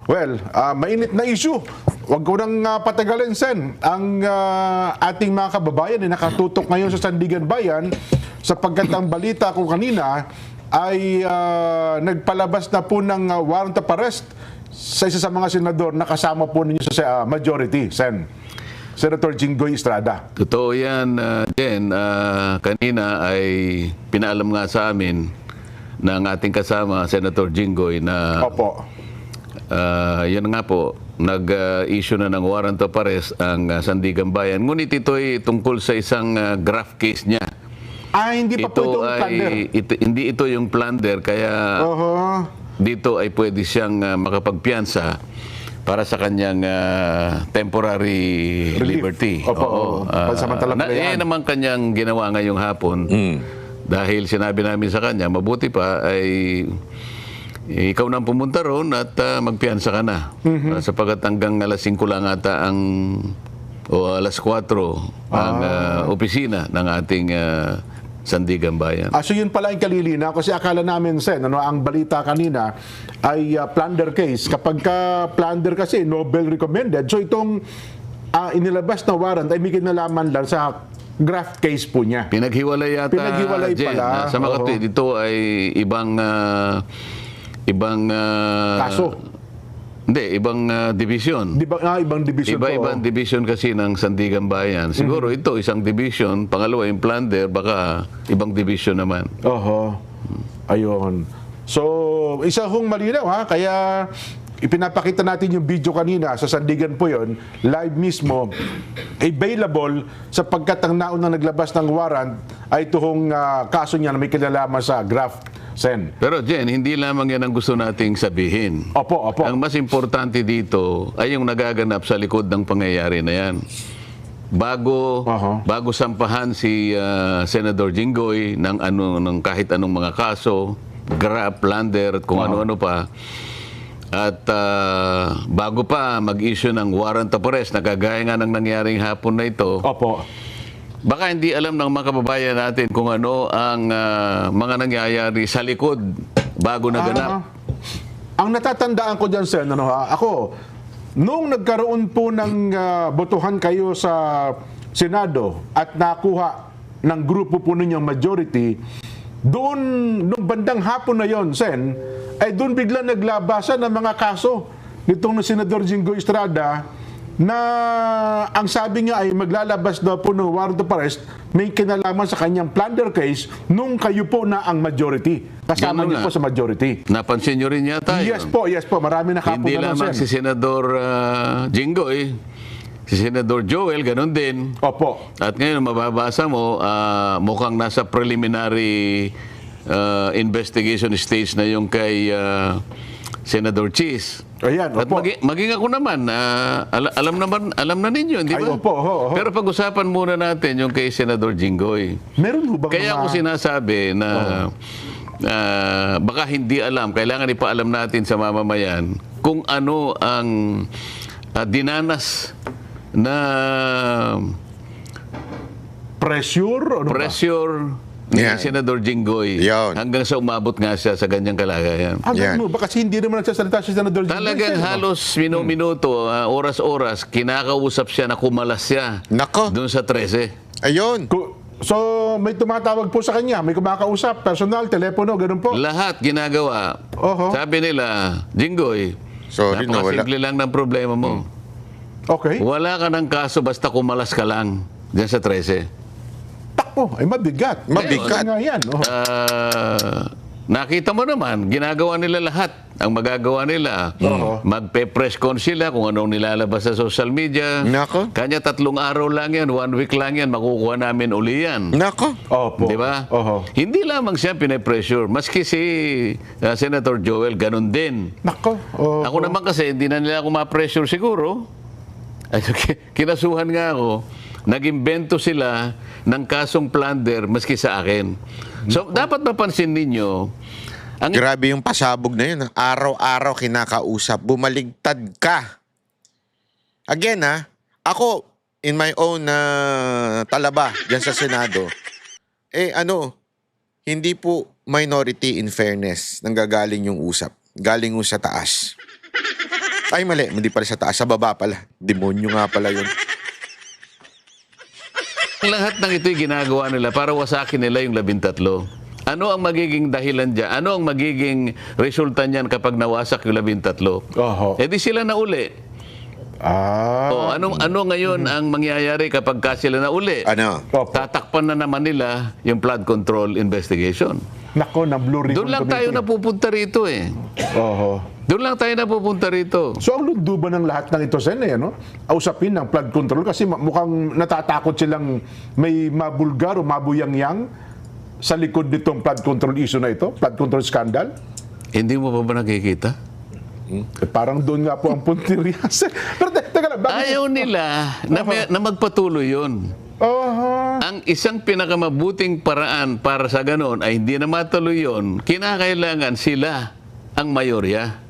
Well, mainit na issue. Huwag ko nang patagalin, Sen. Ang ating mga kababayan ay nakatutok ngayon sa Sandigan Bayan sapagkat ang balita ko kanina ay nagpalabas na po ng warrant of arrest sa isa sa mga senador na kasama po ninyo sa majority, Sen. Senator Jinggoy Estrada. Totoo yan, Jen. Kanina ay pinaalam nga sa amin ng ating kasama, Senator Jinggoy, na Opo. yan nga po, nag-issue na ng warrant of arrest ang Sandigan Bayan. Ngunit ito ay tungkol sa isang graft case niya. Hindi pa po itong plunder. Hindi ito yung plunder, kaya dito ay pwede siyang makapagpiyansa para sa kanyang temporary liberty. Opo. Pansamantala pa yan. Naman kanyang ginawa ngayong hapon. Dahil sinabi namin sa kanya, mabuti pa ay ikaw nang pumunta roon at magpiyansa ka na. Sapagat hanggang alas 5 lang ata o alas 4 ang opisina ng ating Sandigan Bayan. So yun pala yung kalilina kasi akala namin, Sen, ang balita kanina ay plunder case. Kapag plunder kasi, Nobel recommended. So itong inilabas na warrant ay may kinalaman lang sa graft case po niya. Pinaghiwalay yata, Pinaghiwalay Jen, pala. sa Makati. Dito ay ibang Kaso. Hindi, ibang division. Ibang division po. Iba-ibang division kasi ng Sandigan Bayan. Siguro ito isang division, pangalawa yung plunder, baka ibang division naman. Ayun. So, isa hong malinaw kaya ipinapakita natin yung video kanina sa Sandigan po yon, live mismo, available sapagkat ang naunang naglabas ng warrant ay tuhong kaso niya na may kinalaman sa graft, Sen. Pero Jen, hindi lamang yan ang gusto nating sabihin. Opo. Ang mas importante dito ay yung nagaganap sa likod ng pangyayari na yan. Bago sampahan si Senator Jinggoy ng kahit anong mga kaso, graft, plunder at kung ano-ano pa, at bago pa mag-issue ng warrant of arrest na kagaya nga ng nangyaring hapon na ito, baka hindi alam ng mga kababayan natin kung ano ang mga nangyayari sa likod bago naganap. Ang natatandaan ko dyan, Sen, ako, nung nagkaroon po ng botohan kayo sa Senado at nakuha ng grupo po ninyong majority, doon, nung bandang hapon na yon, Sen, ay doon bigla naglabasan ng mga kaso nitong Senador Jinggoy Estrada na ang sabi niya ay maglalabas daw po ng warrant of arrest may kinalaman sa kanyang plunder case nung kayo po na ang majority. Kasama niyo po sa majority. Napansin niyo rin yata Yes po. Marami na kapon hindi na lamang si Senador Jinggoy, si Senador Joel, ganun din. Opo. At ngayon, mababasa mo, mukhang nasa preliminary investigation stage na yung kay Senador Cheese. Ayan, At opo. maging ako naman, alam na ninyo, di ba? Ay, opo. Pero pag-usapan muna natin yung kay Senador Jinggoy. Meron ho bang Kaya ako sinasabi na baka hindi alam, kailangan ipaalam natin sa mamamayan kung ano ang dinanas na pressure? Ni Senador Jinggoy hanggang sa umabot nga siya sa ganyang kalagayan. Mo ba kasi hindi naman nagsasalita si Senador Jinggoy? Talagang halos minuto, oras-oras, kinakausap siya na kumalas siya. Nako. Doon sa 13. Ayun. So, may tumatawag po sa kanya, may kumakausap, personal, telepono, ganun po. Lahat ginagawa. Sabi nila, Jinggoy, sorry, napakasimple lang ng problema mo. Okay. Wala ka ng kaso basta kumalas ka lang dyan sa 13. Ay mabigat. Mabigat. Nga yan. Nakita mo naman, ginagawa nila lahat. Ang magagawa nila, magpe-press con sila kung anong nilalabas sa social media. Nako. Kanya 3 araw lang yan, 1 week lang yan, makukuha namin uli yan. Nako. Opo. Di ba? Hindi lamang siya pinapressure. Maski si Senator Joel, ganun din. Nako. Ako naman kasi, hindi na nila ako ma-pressure siguro. Kinasuhan nga ako. Nag-imbento sila ng kasong plunder maski sa akin. So, dapat mapansin ninyo, grabe yung pasabog na yun. Araw-araw kinakausap. Bumaligtad ka. Again, ako, in my own talaba dyan sa Senado, hindi po minority in fairness nanggagaling yung usap. Galing sa taas. Ay, mali. Hindi pala sa taas. Sa baba pala. Demonyo nga pala yun. Lahat ng ito'y ginagawa nila para wasakin nila yung 13. Ano ang magiging dahilan dyan? Ano ang magiging resulta niyan kapag nawasak yung 13? Oho. Eh di sila na uli. O, ano ngayon ang mangyayari kapag sila na uli? Ano? Opo. Tatakpan na naman nila yung flood control investigation. Nako, ng Blue Ribbon Doon lang tayo Committee. napupunta rito eh. Oho. Doon lang tayo napupunta rito. So ang lunduban ng lahat ng ito, Sen, ano? Ausapin ng flood control kasi mukhang natatakot silang may mabulgar o mabuyangyang sa likod nitong flood control issue na ito, flood control scandal. Hindi mo pa ba nakikita? Eh, parang doon nga po ang puntirya. Pero teka lang, bakit? Ayaw nila na magpatuloy yun. Oho. Ang isang pinakamabuting paraan para sa ganon ay hindi na matuloy yun, kinakailangan sila ang mayorya.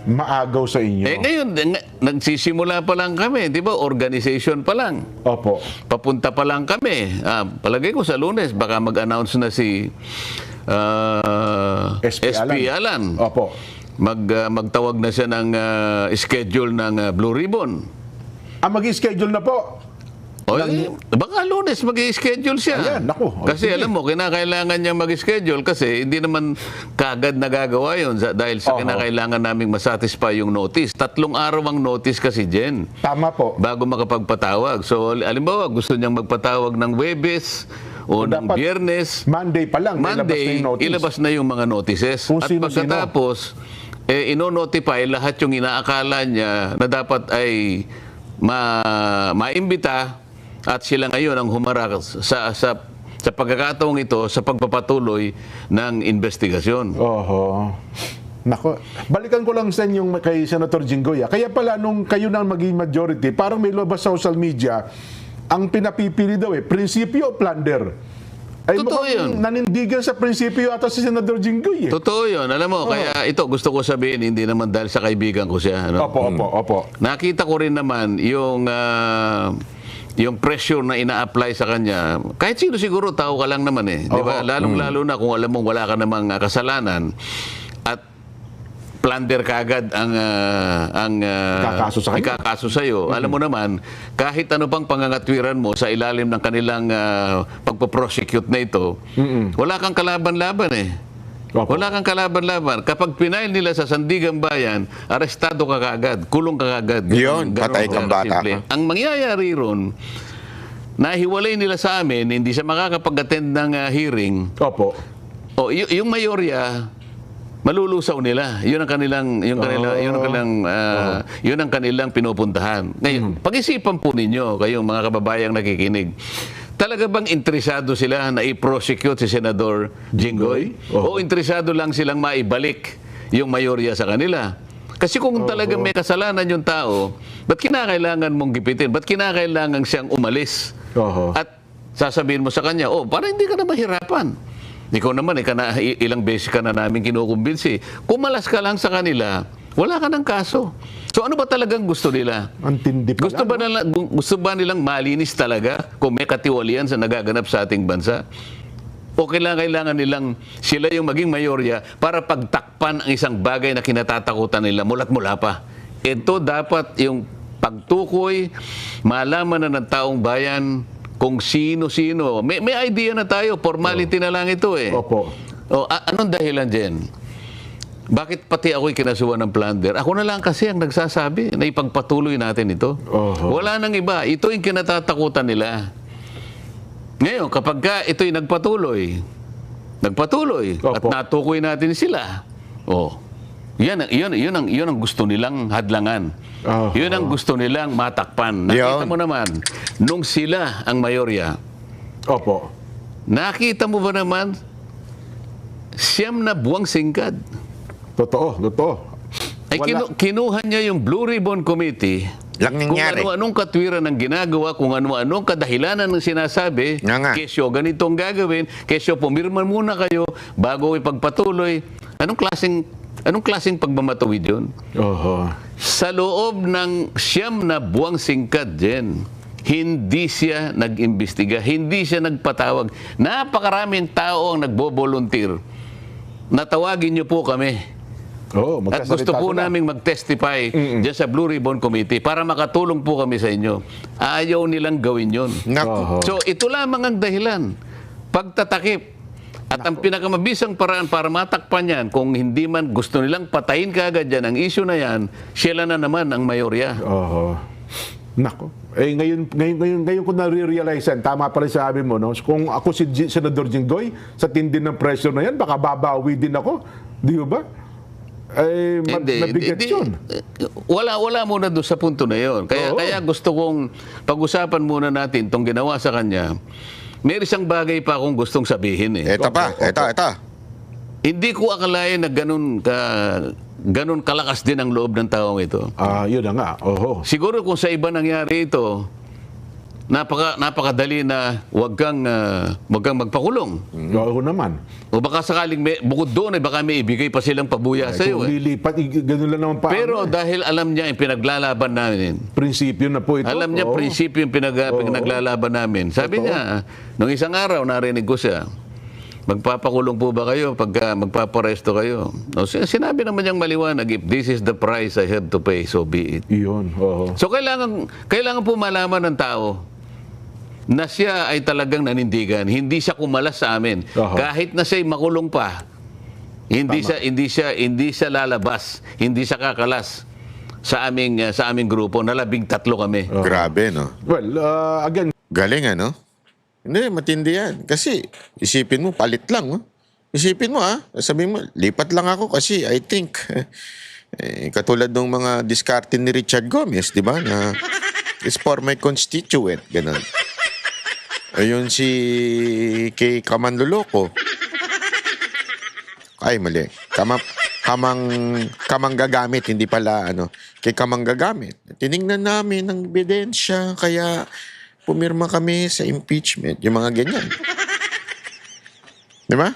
Maagaw sa inyo. Eh ngayon, nagsisimula pa lang kami, di ba? Organization pa lang. Opo. Papunta pa lang kami. Palagay ko sa Lunes, baka mag-announce na si SP Alan. Opo. Magtawag na siya ng schedule ng Blue Ribbon. Mag-schedule na po. O, baka Lunes mag-schedule siya. Ayan, naku. O, Kasi sige. alam mo, kinakailangan niya mag-schedule kasi hindi naman kagad nagagawa yun dahil sa Oho. kinakailangan naming masatisfy yung notice. 3 araw ang notice kasi, Jen, Tama po. bago makapagpatawag. So, alimbawa, gusto niyang magpatawag ng Webes o ng dapat Biyernes. Monday pa lang. Monday, ilabas na yung notice. ilabas na yung mga notices. Kung At sino-sino. pagkatapos, ino-notify lahat yung inaakala niya na dapat ay maimbita at sila ngayon ang humarap sa pagkakataong ito sa pagpapatuloy ng investigasyon. Oho. Nako, balikan ko lang sa yung kay Senator Jinggoy. Kaya pala nung kayo nang maging majority, parang may lumabas sa social media, ang pinapipili daw prinsipyo o plunder. Ay Totoo mukhang yun. nanindigan sa prinsipyo ata si Senator Jinggoy. Totoo yun. Alam mo, kaya ito gusto ko sabihin, hindi naman dahil sa kaibigan ko siya. Ano? Opo. Nakita ko rin naman yung pressure na ina-apply sa kanya. Kahit sino siguro, tao ka lang naman eh. Di ba? Oo. Lalong-lalo na kung alam mong wala ka namang kasalanan at plunder kagad ang Ikakaso sa kanya. ikakaso sa'yo. Alam mo naman, kahit ano pang pangangatwiran mo sa ilalim ng kanilang pagpaprosecute na ito, wala kang kalaban-laban eh. Opo. Wala kang kalaban-laban. Kapag pinail nila sa Sandigan Bayan, arestado ka kaagad, kulong ka kaagad. Yun, patay kang bata kasimple. ka. Ang mangyayari ron, nahiwalay nila sa amin, hindi siya makakapag-attend ng hearing. Opo. O yung mayorya, malulusaw nila. Yun ang kanilang yun ang kanilang pinupuntahan. Ngayon, pag-isipan po ninyo kayong mga kababayang nakikinig. Talaga bang interesado sila na i-prosecute si Senador Jinggoy? O interesado lang silang maibalik yung mayorya sa kanila? Kasi kung talagang may kasalanan yung tao, ba't kinakailangan mong gipitin? Ba't kinakailangan siyang umalis? Oho. At sasabihin mo sa kanya, para hindi ka na mahirapan. Ikaw naman, ilang beses ka na namin kinukumbinsi. Kumalas ka lang sa kanila, wala ka ng kaso. So ano ba talagang gusto nila? Ang tindi pala. Gusto ba nilang malinis talaga kung may katiwalian sa nagaganap sa ating bansa? O kailangan nilang sila yung maging mayorya para pagtakpan ang isang bagay na kinatatakutan nila mula't mula pa? Ito dapat yung pagtukoy, malaman na ng taong bayan kung sino-sino. May idea na tayo, formality na lang ito eh. Opo. Anong dahilan dyan? Bakit pati ako'y kinasuhan ng plunder? Ako na lang kasi ang nagsasabi na ipagpatuloy natin ito. Oho. Wala nang iba. Ito yung kinatatakutan nila. Ngayon, kapag ka ito'y nagpatuloy at Opo. natukoy natin sila, yun ang gusto nilang hadlangan. Oho. Yun ang gusto nilang matakpan. Nakita Yun. mo naman, nung sila ang mayorya, Opo. nakita mo ba naman, 9 na buwang singkad. Totoo. Ay kinuha niya yung Blue Ribbon Committee Lang kung nangyari. ano-anong katwiran ng ginagawa, kung ano-anong kadahilanan ng sinasabi, Nga. kesyo ganitong gagawin, kesyo pumirma muna kayo bago ipagpatuloy. Anong klaseng pagmamatawid yun? Oho. Sa loob ng 9 na buwang singkad, Jen, hindi siya nag-imbestiga, hindi siya nagpatawag. Napakaraming tao ang nagbo-volunteer. Natawagin niyo po kami. Oo, At gusto magkasalita po sila. namin mag-testify dyan sa Blue Ribbon Committee para makatulong po kami sa inyo. Ayaw nilang gawin yun. Naku. So ito lamang ang dahilan. Pagtatakip. At ang pinakamabisang paraan para matakpan yan, kung hindi man gusto nilang patayin kaagad yan, ang issue na yan, sila na naman ang mayorya. Oo. Nako. Eh ngayon ko na-realize yan. Tama pala sabi mo, no? Kung ako si Senador Jinggoy, sa tindi ng pressure na yan, baka babawi din ako. Di ba? Eh, mabigat yun. Wala muna doon sa punto na yon. Oo. Kaya gusto kong pag-usapan muna natin itong ginawa sa kanya. May isang bagay pa akong gustong sabihin eh. Ito pa, ito. Hindi ko akalain na ganun kalakas din ang loob ng taong ito. Yun na nga. Oho. Siguro kung sa iba nangyari ito, napakadali na wag kang magpakulong. Oo naman. O baka sakaling bukod doon, baka may ibigay pa silang pabuya sa iyo. Kung lilipat, ganun lang naman pa. Pero dahil alam niya yung pinaglalaban namin, prinsipyo na po ito. alam niya Oo. prinsipyo yung pinaglalaban namin. Sabi niya, nung isang araw narinig ko siya, magpapakulong po ba kayo pagka magpaparesto kayo? O, sinabi naman niyang maliwanag, if this is the price I have to pay, so be it. Iyon. Oo. So kailangan po malaman ng tao na siya ay talagang nanindigan. Hindi siya kumalas sa amin. Aha. Kahit na siya'y makulong pa, hindi siya lalabas, hindi siya kakalas sa aming grupo. Na 13 kami. Grabe, no? Well, again, Galing, ano? Hindi, matindi yan. Kasi, isipin mo, palit lang. Oh. Isipin mo, sabihin mo, lipat lang ako kasi I think, katulad ng mga diskarte ni Richard Gomez, di ba, na is for my constituent, ganun. Ayun si kay Kamanloloko. Ay, mali. Kamang gagamit, hindi pala, kay Kamang gagamit. Tiningnan namin ang ebidensya, kaya pumirma kami sa impeachment. Yung mga ganyan. Di ba?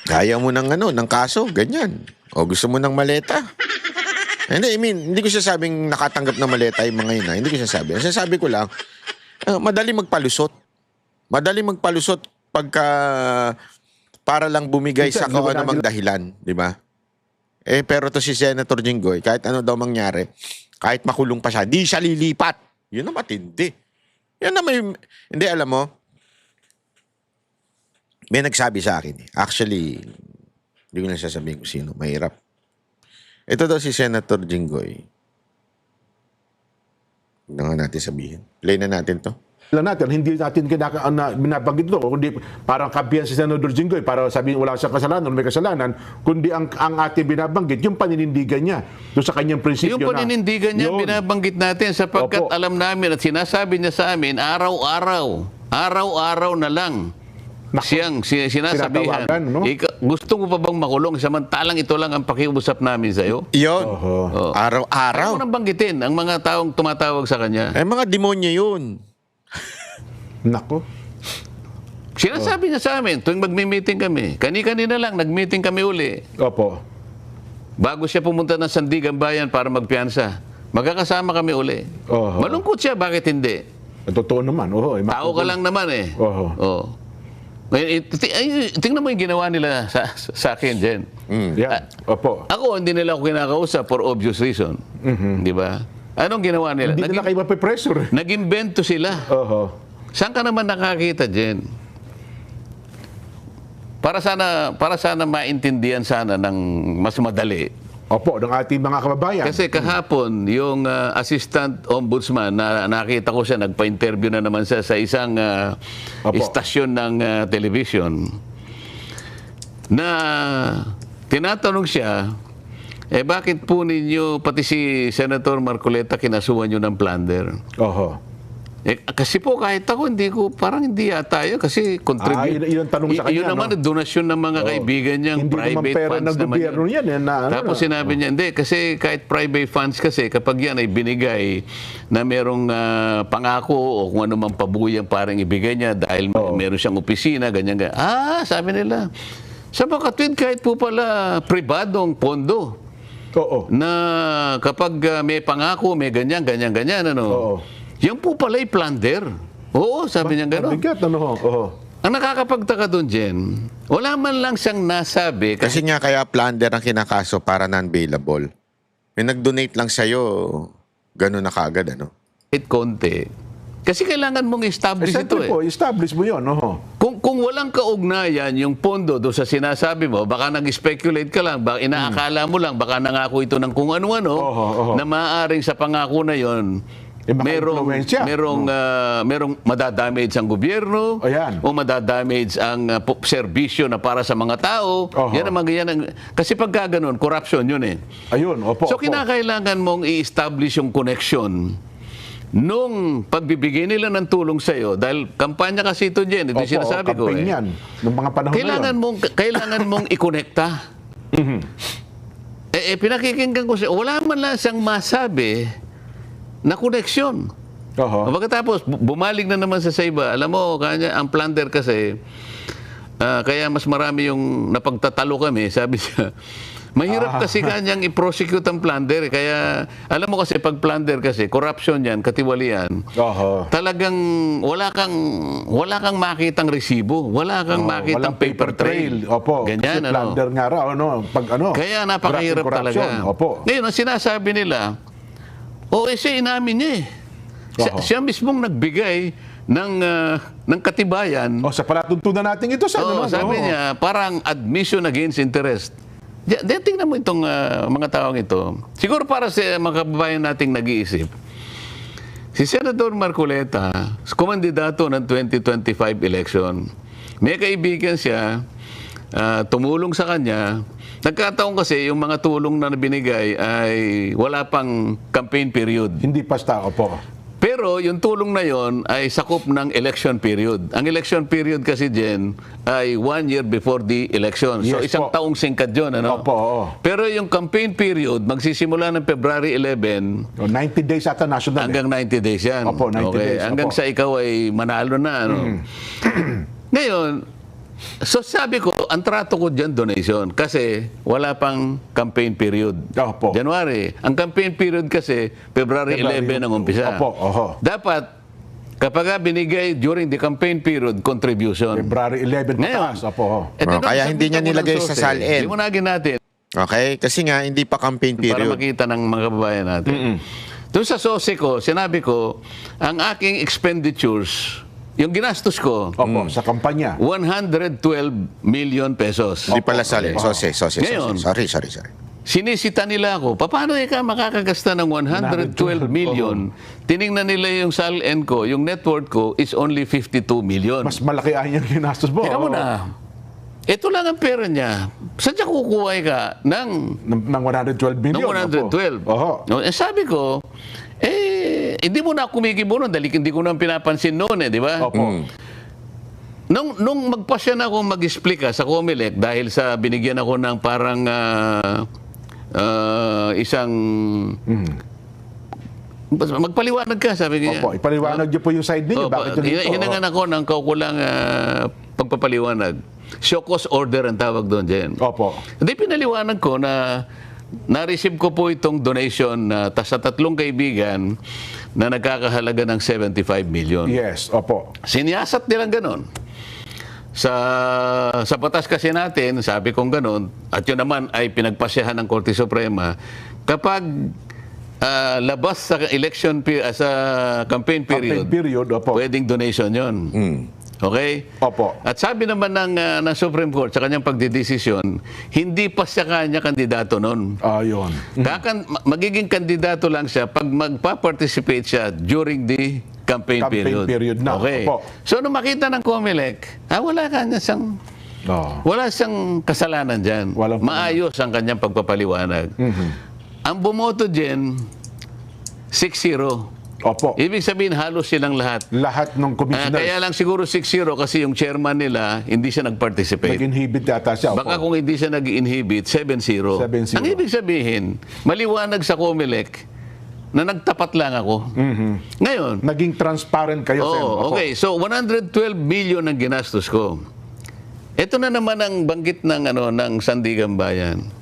Kaya mo ng kaso, ganyan. O gusto mo ng maleta. Hindi, hindi ko sabing nakatanggap ng maleta yung mga yun. Hindi ko sasabi. Ang sasabi ko lang, madali magpalusot. Madali magpalusot pagka para lang bumigay sa kung ano mang dahilan. Di ba? Pero to si Senator Jinggoy, kahit ano daw mangyari, kahit makulong pa siya, di siya lilipat. Yun na matindi. Yan na may... Hindi, alam mo, may nagsabi sa akin. Actually, hindi ko na sasabihin kung sino. Mahirap. Ito daw si Senator Jinggoy. Huwag na nga natin sabihin. Play na natin to. lang natin, hindi natin binabanggit ito, kundi parang kampiyan si Senador Jinggoy para sabihin wala siyang kasalanan, may kasalanan, kundi ang ating binabanggit, yung paninindigan niya doon sa kanyang prinsipyo Yung paninindigan niya, yun. binabanggit natin sapagkat Opo. alam namin at sinasabi niya sa amin, araw-araw na lang. Siyang sinasabihan, Tinatawagan, no? Gusto mo pa bang makulong samantalang ito lang ang pakiusap namin sa iyo? Yun. Oh. Araw-araw. Ayaw mo nang banggitin ang mga taong tumatawag sa kanya. Mga demonyo yun. Nako. Sinasabi niya sa amin, tuwing magmi-meeting kami, kani-kanina lang, nag-meeting kami uli. Opo. Bago siya pumunta ng Sandigan Bayan para magpiyansa, magkakasama kami uli. Oho. Malungkot siya, bakit hindi? Totoo naman. Oho, Tao ka lang naman eh. Oho. Oh. Ngayon, tingnan mo yung ginawa nila sa akin, Jen. Yan. Opo. Ako, hindi nila ako kinakausap for obvious reason. Di ba? Anong ginawa nila? Hindi nila kayo mapipressure. Nag-invento sila. Oho. Saan ka naman nakakita, Jen? Para sana maintindihan sana ng mas madali. Opo, ng ating mga kababayan. Kasi kahapon, yung assistant ombudsman, nakita ko siya, nagpa-interview na naman siya sa isang Opo. istasyon ng television, na tinatanong siya, bakit po ninyo, pati si Senator Marcoleta, kinasuhan nyo ng plunder? Oho. Kasi po kahit ako, parang hindi yata yun kasi contribute. Yun ang tanong sa kanya, Yun naman, no? donasyon ng mga kaibigan niyang Hindi naman private pera funds ng naman gobyerno yan. Tapos sinabi niya, hindi, kasi kahit private funds kasi, kapag yan ay binigay na merong pangako o kung ano mang pabuyang parang ibigay niya dahil meron siyang opisina, ganyan. Sabi nila, sa makatwid kahit po pala pribadong pondo Oo. na kapag may pangako, may ganyan, ano. Oo. Yan po pala'y plunder. Oo, sabi niya gano'n. Bigat, ano ho? Oho. Ang nakakapagtaka doon, Jen, Wala man lang siyang nasabi. Kasi nga kaya plunder ang kinakaso para non-bailable. May nag-donate lang sa'yo, gano'n na kaagad, ano? Kahit konti. Kasi kailangan mong establish ito Siyempre eh. po, establish mo yun. Kung walang kaugnayan yung pondo doon sa sinasabi mo, baka nag-speculate ka lang, baka inaakala mo lang, baka nangako ito ng kung ano-ano, na maaaring sa pangako na yon maka-influensya. merong madadamage ang gobyerno Ayan. o madadamage ang serbisyo na para sa mga tao. Yan ang kasi pagka ganun, corruption yun eh. Ayun, opo. So opo. kinakailangan mong i-establish yung connection nung pagbibigay nila ng tulong sa iyo dahil kampanya kasi ito diyan, ito yung sinasabi ko campaign eh. yan. Nung mga panahon Kailangan mong i-connecta. Pinakikinggan ko siya, wala man lang siyang masabi na koneksyon. Oho. Pagkatapos, bumalig na naman sa iba. Alam mo, kanya, ang plunder kasi, kaya mas marami yung napagtatalo kami, sabi siya, mahirap kasi kanyang i-prosecute ang plunder. Kaya, alam mo kasi, pag plunder kasi, corruption yan, katiwalian, Oho. talagang wala kang makitang resibo, wala kang makitang Walang paper trail. Opo. Ganyan, Kasi plunder nga raw, Kaya napakahirap talaga. Opo. Ngayon, ang sinasabi nila, siya inamin niya eh. Siya mismong nagbigay ng katibayan. Sa palatuntunan natin ito, sa Sabi niya, parang admission against interest. Tingnan mo itong mga taong ito. Siguro para sa mga kababayan nating nag-iisip, si Senador Marcoleta, kumandidato ng 2025 election, may kaibigan siya, tumulong sa kanya. Nagkataon kasi yung mga tulong na binigay ay wala pang campaign period. Hindi basta, opo. Pero yung tulong na yon ay sakop ng election period. Ang election period kasi dyan ay 1 year before the election. So Yes, isang po. taong singkat yun. Ano? Opo, oo. Pero yung campaign period, magsisimula ng February 11 90 days ata national. hanggang 90 days yan. Opo, 90 days, Hanggang opo. sa ikaw ay manalo na. Ano? Ngayon, so sabi ko, ang trato ko dyan donation kasi wala pang campaign period. Opo. January. Ang campaign period kasi February 11 ang umpisa. Opo, oho. Dapat, kapag binigay during the campaign period, contribution. February 11 Ngayon, pataas, opo. Kaya hindi niya nilagay sa SALN. Hindi mo nagin natin Okay? Kasi nga, hindi pa campaign para period. makita ng mga kababayan natin. Doon sa SOSE ko, sinabi ko, ang aking expenditures, yung ginastos ko, Opo, sa kampanya. 112 million pesos. Hindi pala SALN. Opo. Sorry. Ngayon, Sorry. Sinisita nila ako, paano ka makakagasta ng 112 million? Tiningnan nila yung SALN ko, yung net worth ko is only 52 million. Mas malaki ang yung ginastos mo. Teka mo na, ito lang ang pera niya. Saan siya kukuha ka ng Ng 112 million. ng 112? Oho. No, sabi ko, hindi mo na kumikibo nun dahil hindi ko na pinapansin noon di ba? Opo. Nung magpasya na akong mag-explica sa Comelec dahil sa binigyan ako ng parang isang magpaliwanag ka, sabi niya. Opo, ipaliwanag niyo po yung side ninyo. Bakit yun ito? Hinangan ako ng kaukulang pagpapaliwanag. Show cause order ang tawag doon, Jen. Opo. Hindi pinaliwanag ko na na-receive ko po itong donation sa tatlong kaibigan na nagkakahalaga ng 75 million. Yes, opo. Siniyasat nilang ganon. Sa batas kasi natin, sabi kong ganon, at yun naman ay pinagpasyahan ng Korte Suprema, kapag labas sa sa campaign period, opo. pwedeng donation yun. Okay? Opo. At sabi naman ng Supreme Court sa kanyang pagdidesisyon, hindi pa siya kanya kandidato noon. Ayun. Magiging kandidato lang siya pag magpa-participate siya during the campaign period. Na. Okay. Opo. So, nung makita ng Comelec, wala siyang kasalanan dyan. Walang Maayos ang kanyang pagpapaliwanag. Ang bumoto dyan, 6-0. Opo. Ibig sabihin, halos silang lahat. Lahat ng commissioners. Kaya lang siguro 6-0 kasi yung chairman nila, hindi siya nag-participate. Nag-inhibit yata siya. Baka Opo. kung hindi siya nag-inhibit, 7-0. 7-0. Ang ibig sabihin, maliwanag sa Comelec na nagtapat lang ako. Ngayon, Naging transparent kayo, Sen. Opo. okay. So, 112 million ang ginastos ko. Ito na naman ang banggit ng Sandigan Bayan.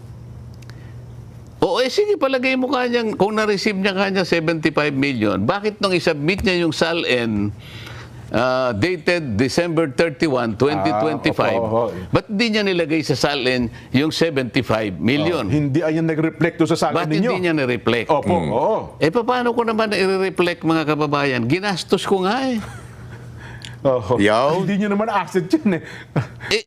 Sige, palagay mo kanyang, kung na-receive niya kanya 75 million, bakit nung isubmit niya yung SALN dated December 31, 2025. opo. Ba't di niya nilagay sa salin yung 75 million? Hindi ayan nag-reflect doon sa salin Ba't ninyo. hindi niya na-reflect? Opo, oo. Paano ko naman i-reflect, mga kababayan? Ginastos ko nga eh. Oho. Yaw. Hindi nyo naman asset yun eh.